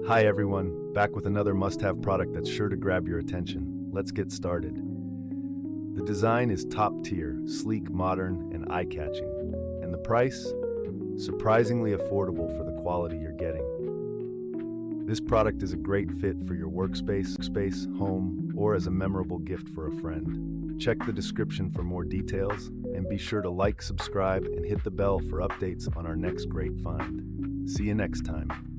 Hi everyone, back with another must-have product that's sure to grab your attention. Let's get started. The design is top tier, sleek, modern, and eye-catching. And the price? Surprisingly affordable for the quality you're getting. This product is a great fit for your workspace, home, or as a memorable gift for a friend. Check the description for more details, and be sure to like, subscribe, and hit the bell for updates on our next great find. See you next time.